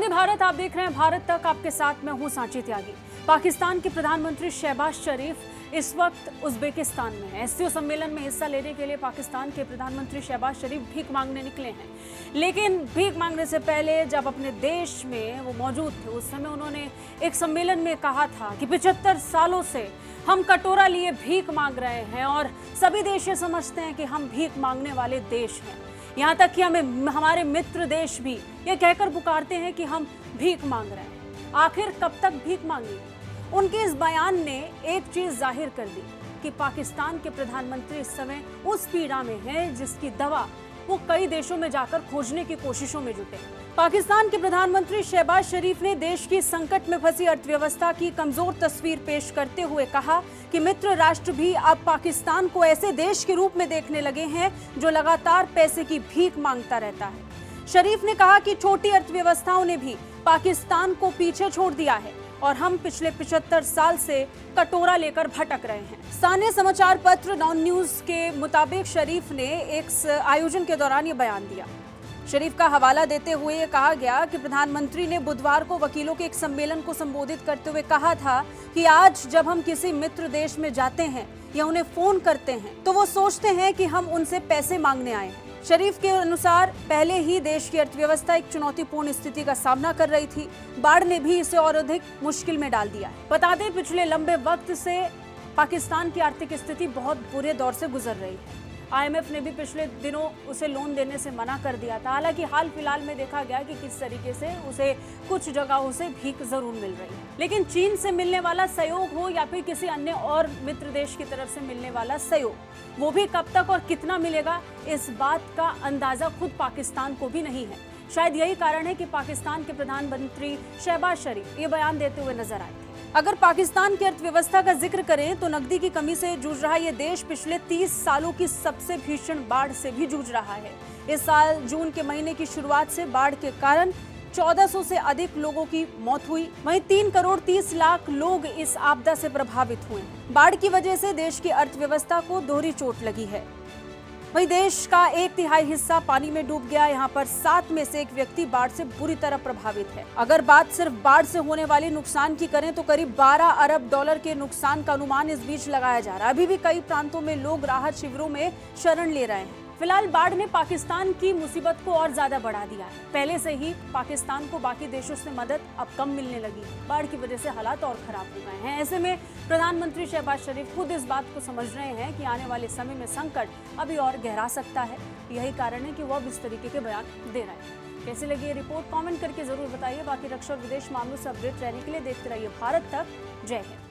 वंदे भारत आप देख रहे हैं भारत तक, आपके साथ मैं हूं सांची त्यागी। पाकिस्तान के प्रधानमंत्री शहबाज शरीफ इस वक्त उज्बेकिस्तान में है। एससीओ सम्मेलन में हिस्सा लेने के लिए पाकिस्तान के प्रधानमंत्री शहबाज शरीफ भीख मांगने निकले हैं। लेकिन भीख मांगने से पहले जब अपने देश में वो मौजूद थे, उस समय उन्होंने एक सम्मेलन में कहा था कि 75 सालों से हम कटोरा लिए भीख मांग रहे हैं और सभी देश ये समझते हैं कि हम भीख मांगने वाले देश हैं। यहाँ तक कि हमारे मित्र देश भी ये कहकर पुकारते हैं कि हम भीख मांग रहे हैं। आखिर कब तक भीख मांगी? उनके इस बयान ने एक चीज जाहिर कर दी कि पाकिस्तान के प्रधानमंत्री इस समय उस पीड़ा में हैं जिसकी दवा वो कई देशों में जाकर खोजने की कोशिशों में जुटे। पाकिस्तान के प्रधानमंत्री शहबाज शरीफ ने देश की संकट में फंसी अर्थव्यवस्था की कमजोर तस्वीर पेश करते हुए कहा कि मित्र राष्ट्र भी अब पाकिस्तान को ऐसे देश के रूप में देखने लगे हैं जो लगातार पैसे की भीख मांगता रहता है। शरीफ ने कहा कि छोटी अर्थव्यवस्थाओं ने भी पाकिस्तान को पीछे छोड़ दिया है और हम पिछले 75 साल से कटोरा लेकर भटक रहे हैं। स्थानीय समाचार पत्र नॉन न्यूज के मुताबिक शरीफ ने एक आयोजन के दौरान ये बयान दिया। शरीफ का हवाला देते हुए ये कहा गया कि प्रधानमंत्री ने बुधवार को वकीलों के एक सम्मेलन को संबोधित करते हुए कहा था कि आज जब हम किसी मित्र देश में जाते हैं या उन्हें फोन करते हैं तो वो सोचते हैं कि हम उनसे पैसे मांगने आए हैं। शरीफ के अनुसार पहले ही देश की अर्थव्यवस्था एक चुनौतीपूर्ण स्थिति का सामना कर रही थी। बाढ़ ने भी इसे और अधिक मुश्किल में डाल दिया है। बता दें, पिछले लंबे वक्त से पाकिस्तान की आर्थिक स्थिति बहुत बुरे दौर से गुजर रही है। IMF ने भी पिछले दिनों उसे लोन देने से मना कर दिया था। हालांकि हाल फिलहाल में देखा गया कि किस तरीके से उसे कुछ जगहों से भीख जरूर मिल रही है। लेकिन चीन से मिलने वाला सहयोग हो या फिर किसी अन्य और मित्र देश की तरफ से मिलने वाला सहयोग, वो भी कब तक और कितना मिलेगा, इस बात का अंदाजा खुद पाकिस्तान को भी नहीं है। शायद यही कारण है कि पाकिस्तान के प्रधानमंत्री शहबाज शरीफ ये बयान देते हुए नजर आए थे। अगर पाकिस्तान की अर्थव्यवस्था का जिक्र करें तो नकदी की कमी से जूझ रहा ये देश पिछले 30 सालों की सबसे भीषण बाढ़ से भी जूझ रहा है। इस साल जून के महीने की शुरुआत से बाढ़ के कारण 1400 से अधिक लोगों की मौत हुई। वहीं 3 करोड़ 30 लाख लोग इस आपदा से प्रभावित हुए। बाढ़ की वजह से देश की अर्थव्यवस्था को दोहरी चोट लगी है। वहीं देश का 1/3 हिस्सा पानी में डूब गया। यहाँ पर 7 में से 1 व्यक्ति बाढ़ से बुरी तरह प्रभावित है। अगर बात सिर्फ बाढ़ से होने वाले नुकसान की करें तो करीब 12 अरब डॉलर के नुकसान का अनुमान इस बीच लगाया जा रहा है। अभी भी कई प्रांतों में लोग राहत शिविरों में शरण ले रहे हैं। फिलहाल बाढ़ ने पाकिस्तान की मुसीबत को और ज्यादा बढ़ा दिया है। पहले से ही पाकिस्तान को बाकी देशों से मदद अब कम मिलने लगी। बाढ़ की वजह से हालात और खराब हो गए हैं। ऐसे में प्रधानमंत्री शहबाज शरीफ खुद इस बात को समझ रहे हैं कि आने वाले समय में संकट अभी और गहरा सकता है। यही कारण है कि वो अब इस तरीके के बयान दे रहे हैं। कैसी लगी ये रिपोर्ट कमेंट करके जरूर बताइए। बाकी रक्षा और विदेश मामलों से अपडेट रहने के लिए देखते रहिए भारत तक। जय हिंद।